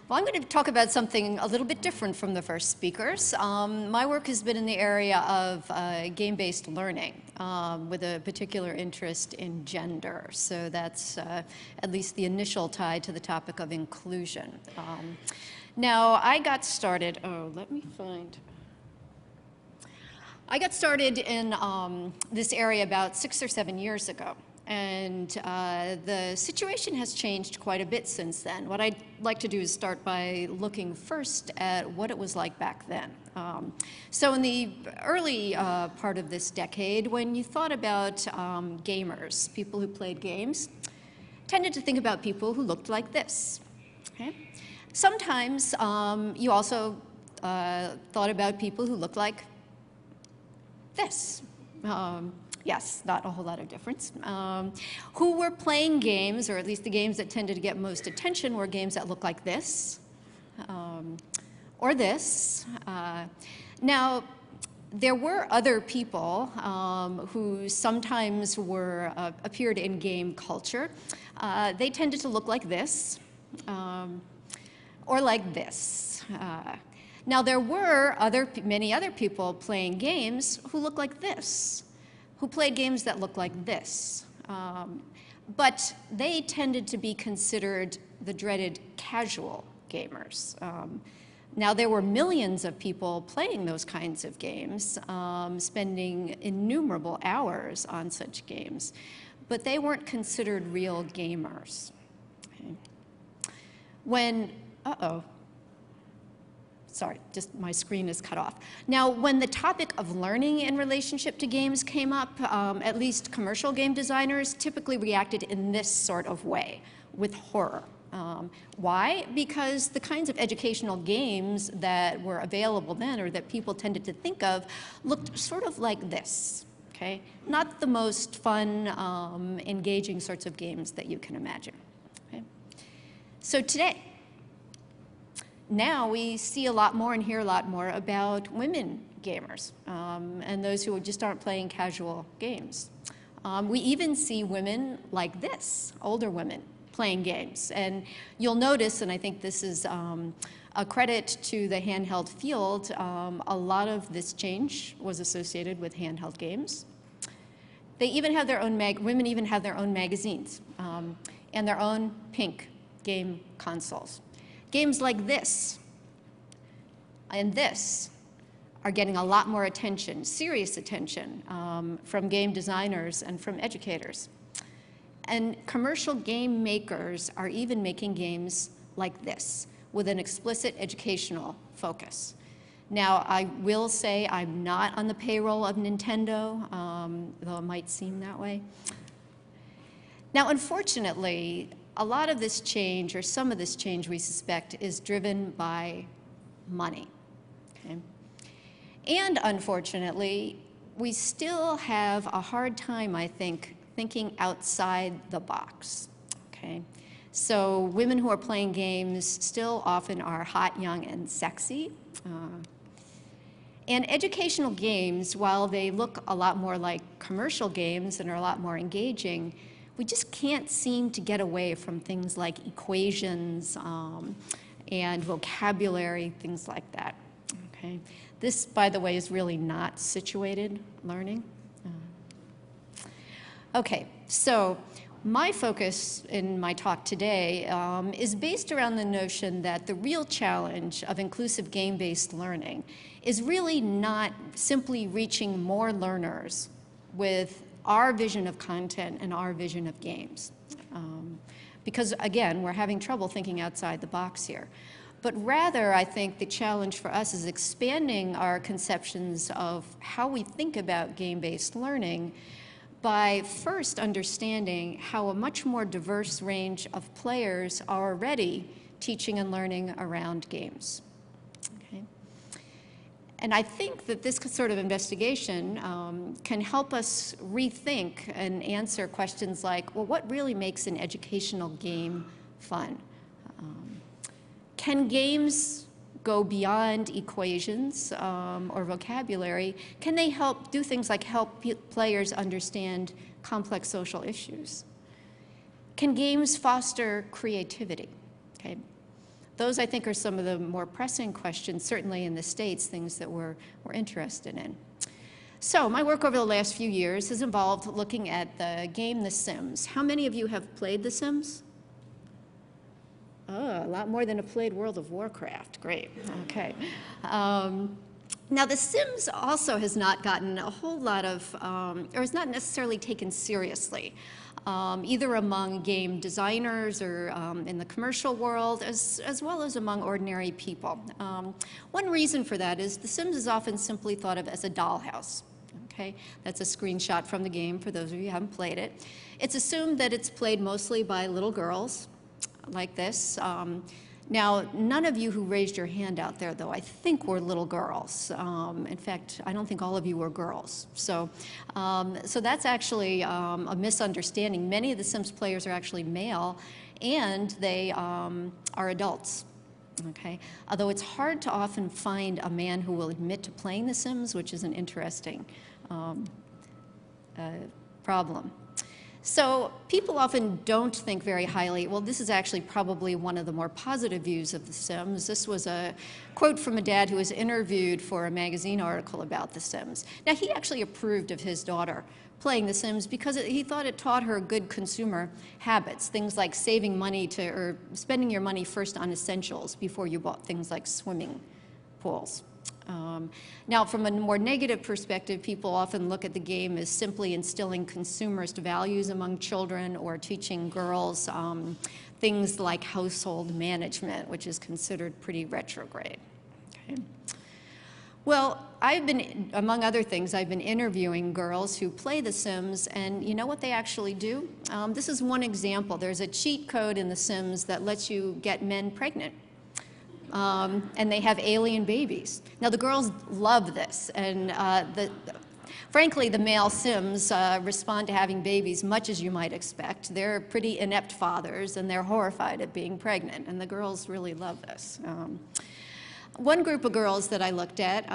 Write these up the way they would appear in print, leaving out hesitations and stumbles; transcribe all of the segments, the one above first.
Well, I'm going to talk about something a little bit different from the first speakers. My work has been in the area of game-based learning with a particular interest in gender. So that's at least the initial tie to the topic of inclusion. Now, I got started in this area about 6 or 7 years ago. And the situation has changed quite a bit since then. What I'd like to do is start by looking first at what it was like back then. So in the early part of this decade, when you thought about gamers, people who played games, tended to think about people who looked like this. Okay? Sometimes you also thought about people who looked like this. Yes, not a whole lot of difference. Who were playing games, or at least the games that tended to get most attention were games that looked like this, or this. Now, there were other people who sometimes appeared in game culture. They tended to look like this, or like this. Now, there were many other people playing games who looked like this, who played games that looked like this. But they tended to be considered the dreaded casual gamers. Now, there were millions of people playing those kinds of games, spending innumerable hours on such games, but they weren't considered real gamers. Okay. Sorry, just my screen is cut off. Now, when the topic of learning in relationship to games came up, at least commercial game designers typically reacted in this sort of way, with horror. Why? Because the kinds of educational games that were available then, or that people tended to think of, looked sort of like this, okay? Not the most fun, engaging sorts of games that you can imagine, okay? So today, now we see a lot more and hear a lot more about women gamers and those who just aren't playing casual games. We even see women like this, older women, playing games. And you'll notice, and I think this is a credit to the handheld field, a lot of this change was associated with handheld games. They even have their own women even have their own magazines and their own pink game consoles. Games like this and this are getting a lot more attention, serious attention, from game designers and from educators. And commercial game makers are even making games like this with an explicit educational focus. Now, I will say I'm not on the payroll of Nintendo, though it might seem that way. Now, unfortunately, a lot of this change, or some of this change, we suspect, is driven by money. Okay? And unfortunately, we still have a hard time, I think, thinking outside the box. Okay? So women who are playing games still often are hot, young, and sexy. And educational games, while they look a lot more like commercial games and are a lot more engaging, we just can't seem to get away from things like equations and vocabulary, things like that. Okay. This, by the way, is really not situated learning. Okay, so my focus in my talk today is based around the notion that the real challenge of inclusive game-based learning is really not simply reaching more learners with our vision of content and our vision of games. Because again, we're having trouble thinking outside the box here. But rather, I think the challenge for us is expanding our conceptions of how we think about game-based learning by first understanding how a much more diverse range of players are already teaching and learning around games. And I think that this sort of investigation can help us rethink and answer questions like, well, what really makes an educational game fun? Can games go beyond equations or vocabulary? Can they do things like help players understand complex social issues? Can games foster creativity? Okay. those, I think, are some of the more pressing questions, certainly in the States, things that we're interested in. So my work over the last few years has involved looking at the game The Sims. How many of you have played The Sims? Oh, a lot more than have played World of Warcraft. Great. Okay. Now, The Sims also has not gotten a whole lot of, or is not necessarily taken seriously, either among game designers or in the commercial world, as well as among ordinary people. One reason for that is The Sims is often simply thought of as a dollhouse. Okay, that's a screenshot from the game for those of you who haven't played it. It's assumed that it's played mostly by little girls like this. Now, none of you who raised your hand out there, though, I think were little girls. In fact, I don't think all of you were girls. So that's actually a misunderstanding. Many of the Sims players are actually male, and they are adults. Okay, although it's hard to often find a man who will admit to playing The Sims, which is an interesting problem. So people often don't think very highly. Well, this is actually probably one of the more positive views of The Sims. This was a quote from a dad who was interviewed for a magazine article about The Sims. Now, he actually approved of his daughter playing The Sims because he thought it taught her good consumer habits, things like saving money or spending your money first on essentials before you bought things like swimming pools. Now, from a more negative perspective, people often look at the game as simply instilling consumerist values among children or teaching girls things like household management, which is considered pretty retrograde. Okay. Well, among other things, I've been interviewing girls who play The Sims, and you know what they actually do? This is one example. There's a cheat code in The Sims that lets you get men pregnant. And they have alien babies. Now, the girls love this, and frankly, the male Sims respond to having babies much as you might expect. They're pretty inept fathers, and they're horrified at being pregnant, and the girls really love this. One group of girls that I looked at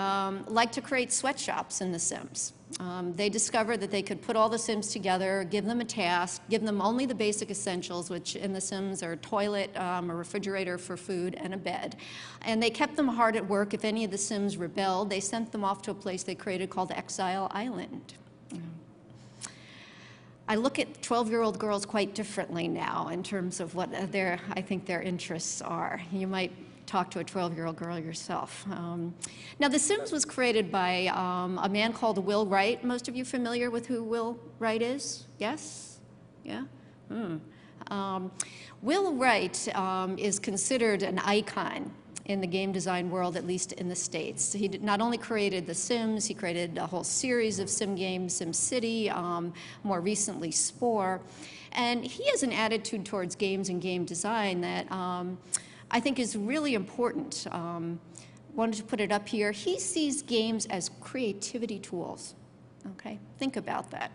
like to create sweatshops in The Sims. They discovered that they could put all the Sims together, give them a task, give them only the basic essentials, which in The Sims are a toilet, a refrigerator for food, and a bed. And they kept them hard at work. If any of the Sims rebelled, they sent them off to a place they created called Exile Island. I look at 12-year-old girls quite differently now in terms of what I think their interests are. You might talk to a 12-year-old girl yourself. Now, The Sims was created by a man called Will Wright. Most of you familiar with who Will Wright is? Yes? Yeah? Will Wright is considered an icon in the game design world, at least in the States. He not only created The Sims, he created a whole series of sim games, SimCity, more recently Spore. And he has an attitude towards games and game design that I think is really important. Wanted to put it up here. He sees games as creativity tools. Okay, think about that.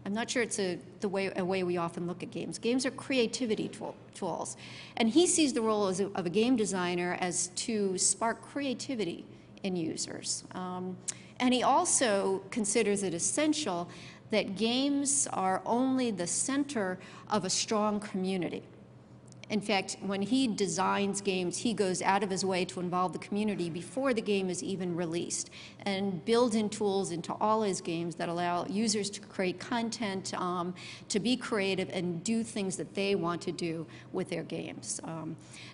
I'm not sure it's a way we often look at games. Games are creativity tools. And he sees the role of a game designer as to spark creativity in users. And he also considers it essential that games are only the center of a strong community. In fact, when he designs games, he goes out of his way to involve the community before the game is even released and builds in tools into all his games that allow users to create content, to be creative, and do things that they want to do with their games.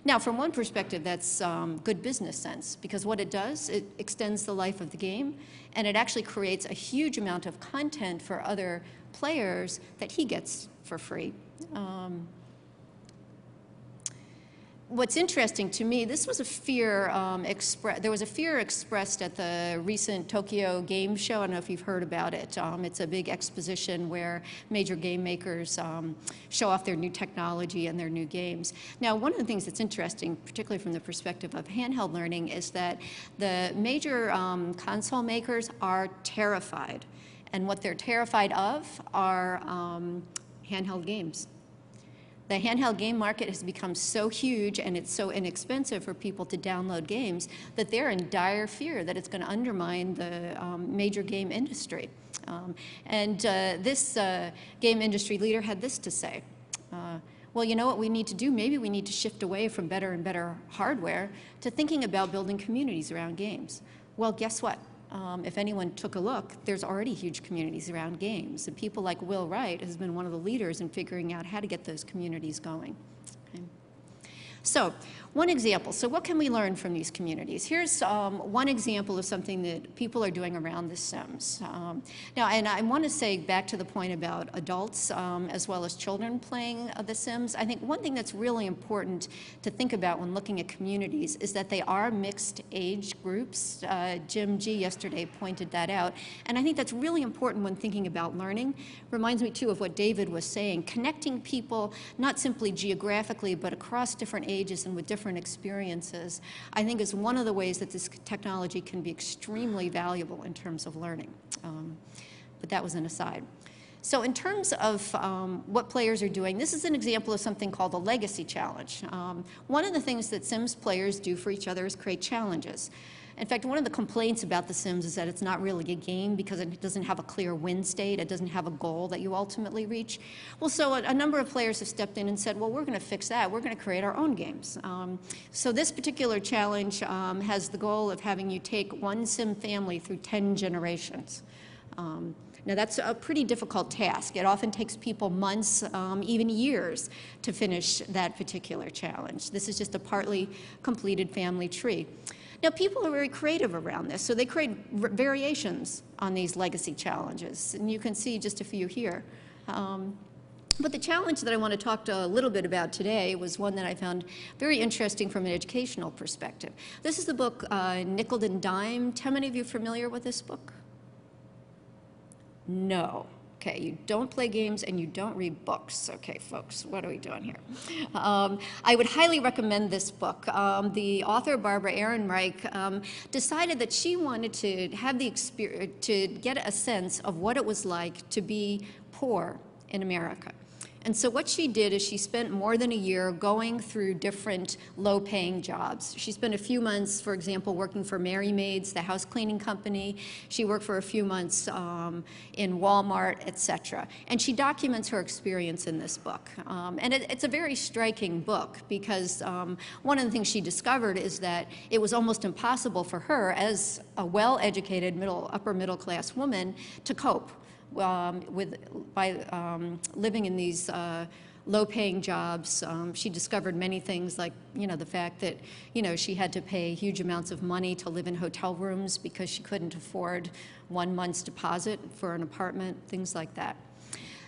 Now, from one perspective, that's good business sense, because what it does, it extends the life of the game, and it actually creates a huge amount of content for other players that he gets for free. What's interesting to me, this was a fear there was a fear expressed at the recent Tokyo Game Show. I don't know if you've heard about it. It's a big exposition where major game makers show off their new technology and their new games. Now, one of the things that's interesting, particularly from the perspective of handheld learning, is that the major console makers are terrified. And what they're terrified of are handheld games. The handheld game market has become so huge and it's so inexpensive for people to download games that they're in dire fear that it's going to undermine the major game industry. This game industry leader had this to say. Well, you know what we need to do? Maybe we need to shift away from better and better hardware to thinking about building communities around games. Well, guess what? If anyone took a look, there's already huge communities around games. And people like Will Wright has been one of the leaders in figuring out how to get those communities going. Okay. So, one example. So what can we learn from these communities? Here's one example of something that people are doing around The Sims. Now, and I want to say back to the point about adults as well as children playing The Sims, I think one thing that's really important to think about when looking at communities is that they are mixed age groups. Jim G. yesterday pointed that out. And I think that's really important when thinking about learning. Reminds me, too, of what David was saying. Connecting people, not simply geographically, but across different ages and with different experiences, I think is one of the ways that this technology can be extremely valuable in terms of learning. But that was an aside. So in terms of what players are doing, this is an example of something called the Legacy Challenge. One of the things that Sims players do for each other is create challenges. In fact, one of the complaints about The Sims is that it's not really a game because it doesn't have a clear win state. It doesn't have a goal that you ultimately reach. Well, so a number of players have stepped in and said, well, we're going to fix that. We're going to create our own games. So this particular challenge has the goal of having you take one Sim family through 10 generations. Now, that's a pretty difficult task. It often takes people months, even years, to finish that particular challenge. This is just a partly completed family tree. Now, people are very creative around this, so they create variations on these legacy challenges, and you can see just a few here. But the challenge that I want to talk a little bit about today was one that I found very interesting from an educational perspective. This is the book Nickel and Dime. How many of you are familiar with this book? No. Okay, you don't play games and you don't read books. Okay, folks, what are we doing here? I would highly recommend this book. The author, Barbara Ehrenreich, decided that she wanted to have the experience, to get a sense of what it was like to be poor in America. And so what she did is she spent more than a year going through different low-paying jobs. She spent a few months, for example, working for Mary Maids, the house cleaning company. She worked for a few months in Walmart, etc. And she documents her experience in this book. And it's a very striking book because one of the things she discovered is that it was almost impossible for her as a well-educated upper middle class woman to cope by living in these low-paying jobs. She discovered many things like, the fact that, she had to pay huge amounts of money to live in hotel rooms because she couldn't afford 1 month's deposit for an apartment, things like that.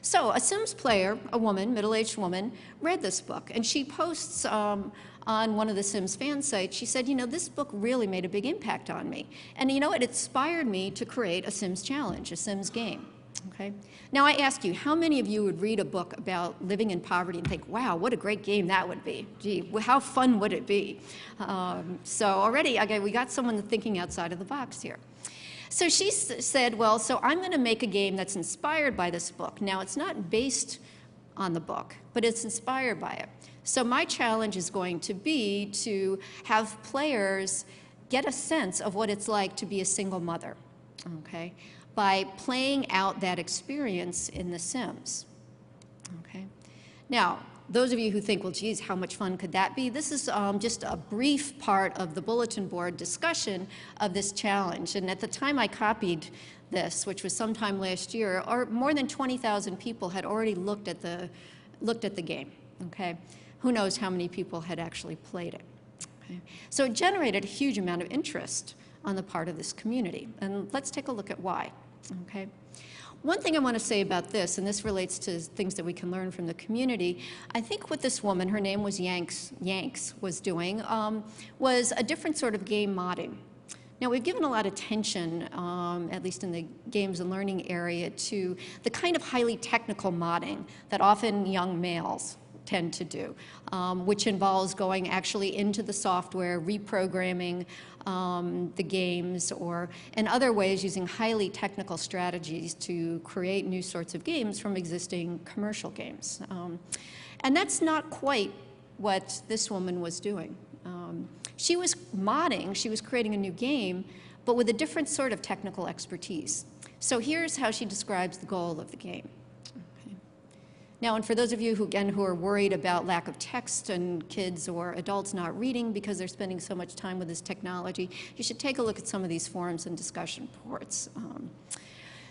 So a Sims player, a woman, middle-aged woman, read this book, and she posts on one of the Sims fan sites, she said, this book really made a big impact on me. And it inspired me to create a Sims challenge, a Sims game. Okay. Now I ask you, how many of you would read a book about living in poverty and think, wow, what a great game that would be? Gee, how fun would it be? So already, we got someone thinking outside of the box here. So she said, well, so I'm going to make a game that's inspired by this book. Now, it's not based on the book, but it's inspired by it. So my challenge is going to be to have players get a sense of what it's like to be a single mother, okay, by playing out that experience in The Sims, okay? Now, those of you who think, well, geez, how much fun could that be? This is just a brief part of the bulletin board discussion of this challenge. And at the time I copied this, which was sometime last year, more than 20,000 people had already looked at the game, okay? Who knows how many people had actually played it, okay? So it generated a huge amount of interest on the part of this community. And let's take a look at why, okay? One thing I want to say about this, and this relates to things that we can learn from the community, I think what this woman, her name was Yanks, was doing, was a different sort of game modding. Now, we've given a lot of attention, at least in the games and learning area, to the kind of highly technical modding that often young males tend to do, which involves going actually into the software, reprogramming the games, or in other ways using highly technical strategies to create new sorts of games from existing commercial games. And that's not quite what this woman was doing. She was modding, she was creating a new game, but with a different sort of technical expertise. So here's how she describes the goal of the game. Now, and for those of you who, again, who are worried about lack of text and kids or adults not reading because they're spending so much time with this technology, you should take a look at some of these forums and discussion boards.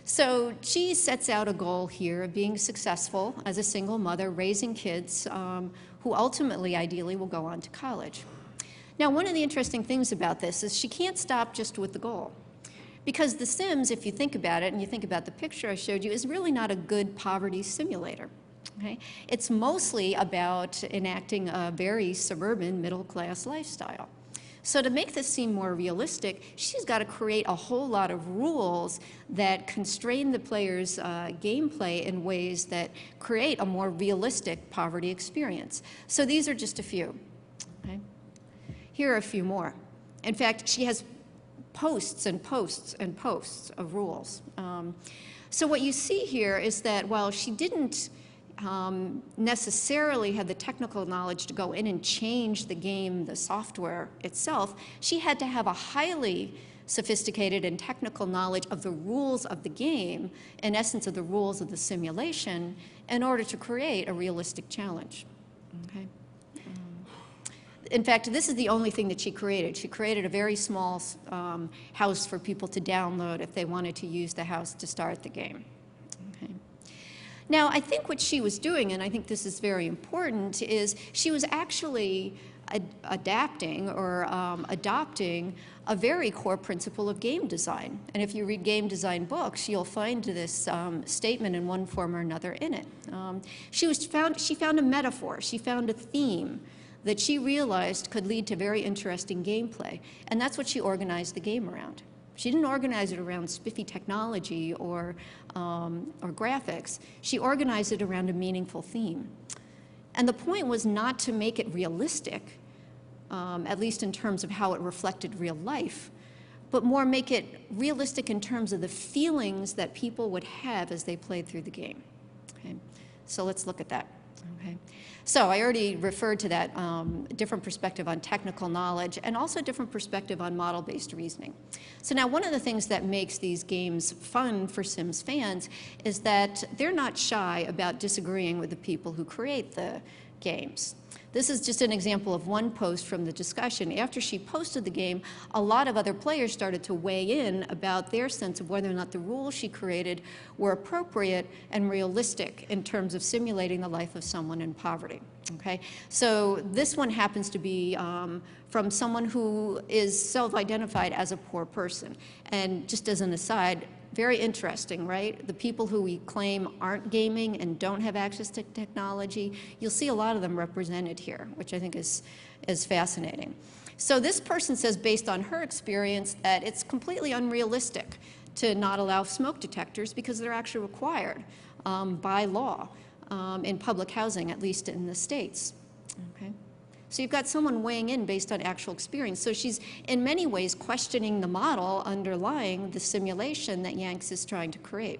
So she sets out a goal here of being successful as a single mother, raising kids who ultimately, ideally, will go on to college. Now, one of the interesting things about this is she can't stop just with the goal. Because The Sims, if you think about it, and you think about the picture I showed you, is really not a good poverty simulator. Okay? It's mostly about enacting a very suburban middle-class lifestyle. So to make this seem more realistic, she's got to create a whole lot of rules that constrain the player's gameplay in ways that create a more realistic poverty experience. So these are just a few. Okay? Here are a few more. In fact, she has posts and posts and posts of rules. So what you see here is that while she didn't necessarily had the technical knowledge to go in and change the game, the software itself, she had to have a highly sophisticated and technical knowledge of the rules of the game, in essence of the rules of the simulation, in order to create a realistic challenge. Okay? In fact, this is the only thing that she created. She created a very small house for people to download if they wanted to use the house to start the game. Okay. Now, I think what she was doing, and I think this is very important, is she was actually adapting or adopting a very core principle of game design. And if you read game design books, you'll find this statement in one form or another in it. She found a metaphor, she found a theme that she realized could lead to very interesting gameplay. And that's what she organized the game around. She didn't organize it around spiffy technology or graphics. She organized it around a meaningful theme. And the point was not to make it realistic, at least in terms of how it reflected real life, but more make it realistic in terms of the feelings that people would have as they played through the game. Okay? So let's look at that. Okay. So I already referred to that different perspective on technical knowledge and also different perspective on model-based reasoning. So now one of the things that makes these games fun for Sims fans is that they're not shy about disagreeing with the people who create the games. This is just an example of one post from the discussion. After she posted the game, a lot of other players started to weigh in about their sense of whether or not the rules she created were appropriate and realistic in terms of simulating the life of someone in poverty. Okay? So this one happens to be from someone who is self-identified as a poor person. And just as an aside, very interesting, right? The people who we claim aren't gaming and don't have access to technology, you'll see a lot of them represented here, which I think is fascinating. So this person says, based on her experience, that it's completely unrealistic to not allow smoke detectors because they're actually required by law in public housing, at least in the States. Okay? So you've got someone weighing in based on actual experience. So she's in many ways questioning the model underlying the simulation that Yanks is trying to create.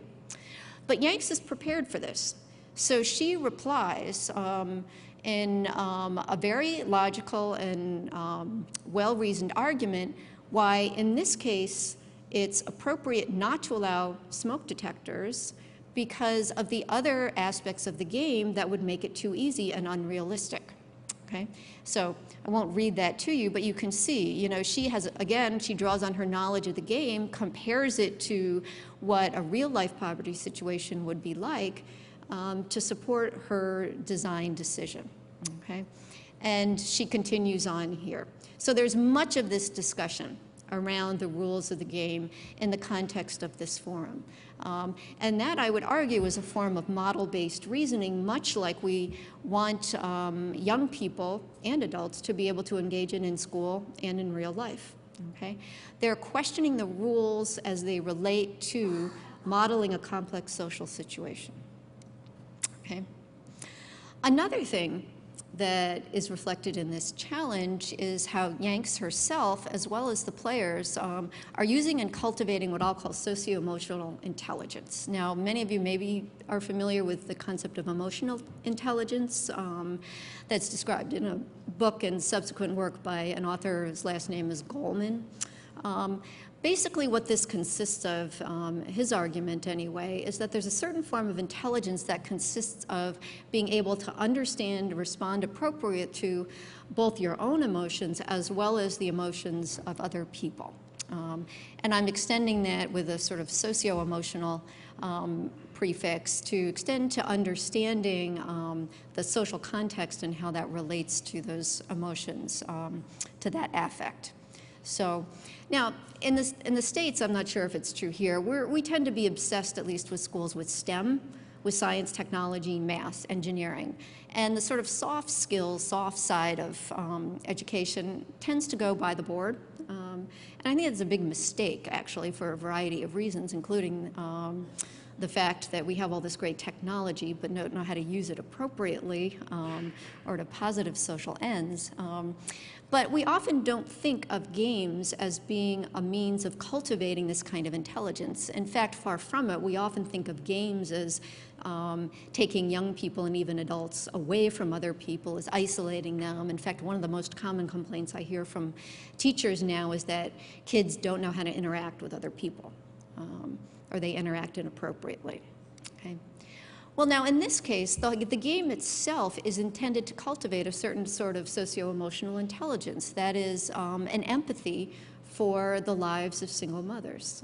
But Yanks is prepared for this. So she replies in a very logical and well-reasoned argument why, in this case, it's appropriate not to allow smoke detectors because of the other aspects of the game that would make it too easy and unrealistic. Okay? So I won't read that to you, but you can see, you know, she has, again, she draws on her knowledge of the game, compares it to what a real-life poverty situation would be like to support her design decision. Okay? And she continues on here. So there's much of this discussion around the rules of the game in the context of this forum. And that, I would argue, is a form of model-based reasoning, much like we want young people and adults to be able to engage in school and in real life. Okay? They're questioning the rules as they relate to modeling a complex social situation. Okay? Another thing that is reflected in this challenge is how Yanks herself, as well as the players, are using and cultivating what I'll call socio-emotional intelligence. Now, many of you maybe are familiar with the concept of emotional intelligence that's described in a book and subsequent work by an author whose last name is Goleman. Basically what this consists of, his argument anyway, is that there's a certain form of intelligence that consists of being able to understand, respond appropriate to both your own emotions as well as the emotions of other people. And I'm extending that with a sort of socio-emotional prefix to extend to understanding the social context and how that relates to those emotions, to that affect. So now, in the States, I'm not sure if it's true here, we tend to be obsessed, at least with schools, with STEM, with science, technology, math, engineering. And the sort of soft skills, soft side of education tends to go by the board. And I think it's a big mistake, actually, for a variety of reasons, including the fact that we have all this great technology but don't know how to use it appropriately or to positive social ends. But we often don't think of games as being a means of cultivating this kind of intelligence. In fact, far from it, we often think of games as taking young people and even adults away from other people, as isolating them. In fact, one of the most common complaints I hear from teachers now is that kids don't know how to interact with other people, or they interact inappropriately. Okay. Well, now in this case, the game itself is intended to cultivate a certain sort of socio-emotional intelligence, that is, an empathy for the lives of single mothers.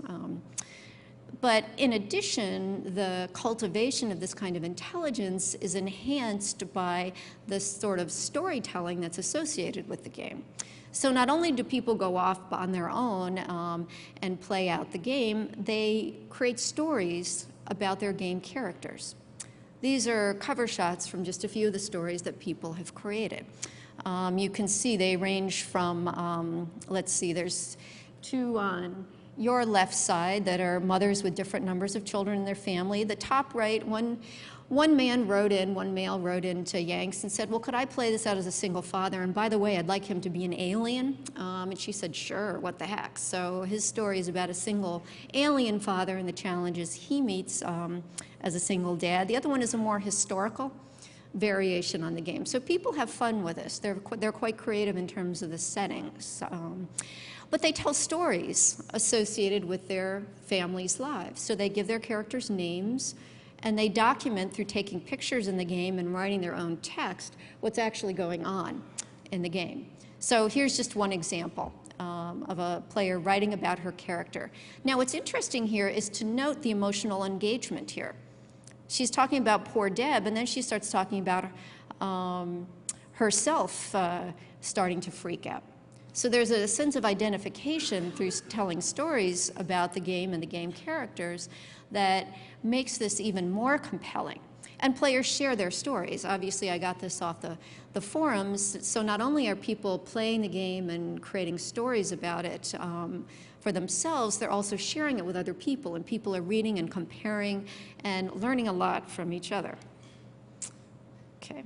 But in addition, the cultivation of this kind of intelligence is enhanced by the sort of storytelling that's associated with the game. So not only do people go off on their own and play out the game, they create stories about their game characters. These are cover shots from just a few of the stories that people have created. You can see they range from, let's see, there's two on your left side that are mothers with different numbers of children in their family. The top right, one male wrote in to Yanks and said, well, could I play this out as a single father? And by the way, I'd like him to be an alien. And she said, sure, what the heck? So his story is about a single alien father and the challenges he meets as a single dad. The other one is a more historical variation on the game. So people have fun with this. They're quite creative in terms of the settings. But they tell stories associated with their families' lives. So they give their characters names, and they document through taking pictures in the game and writing their own text what's actually going on in the game. So here's just one example of a player writing about her character. Now what's interesting here is to note the emotional engagement here. She's talking about poor Deb, and then she starts talking about herself starting to freak out. So there's a sense of identification through telling stories about the game and the game characters that makes this even more compelling. And players share their stories. Obviously, I got this off the forums, so not only are people playing the game and creating stories about it for themselves, they're also sharing it with other people, and people are reading and comparing and learning a lot from each other. Okay.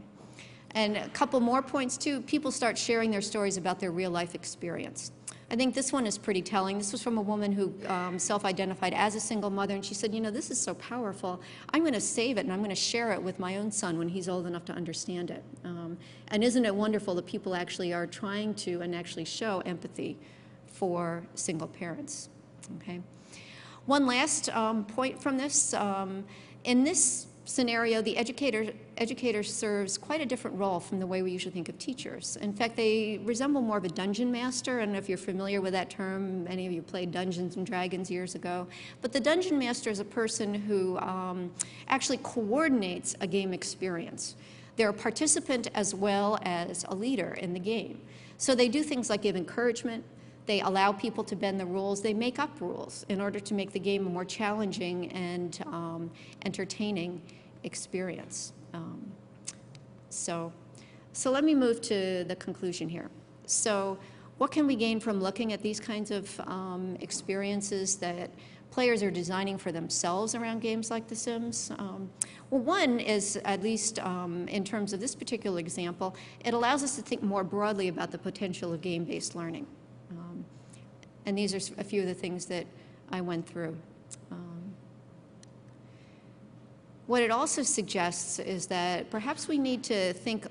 And a couple more points too, people start sharing their stories about their real life experience. I think this one is pretty telling. This was from a woman who self-identified as a single mother, and she said, you know, this is so powerful. I'm going to save it and I'm going to share it with my own son when he's old enough to understand it. And isn't it wonderful that people actually are trying to and actually show empathy for single parents, okay? One last point from this. In this scenario, the educator serves quite a different role from the way we usually think of teachers. In fact, they resemble more of a dungeon master. I don't know if you're familiar with that term. Many of you played Dungeons and Dragons years ago. But the dungeon master is a person who actually coordinates a game experience. They're a participant as well as a leader in the game. So they do things like give encouragement. They allow people to bend the rules. They make up rules in order to make the game a more challenging and entertaining experience. So let me move to the conclusion here. So what can we gain from looking at these kinds of experiences that players are designing for themselves around games like The Sims? Well, one is, at least in terms of this particular example, it allows us to think more broadly about the potential of game-based learning. And these are a few of the things that I went through. What it also suggests is that perhaps we need to think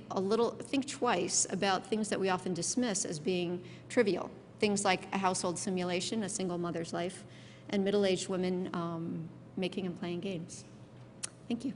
twice about things that we often dismiss as being trivial. things like a household simulation, a single mother's life, and middle-aged women making and playing games. Thank you.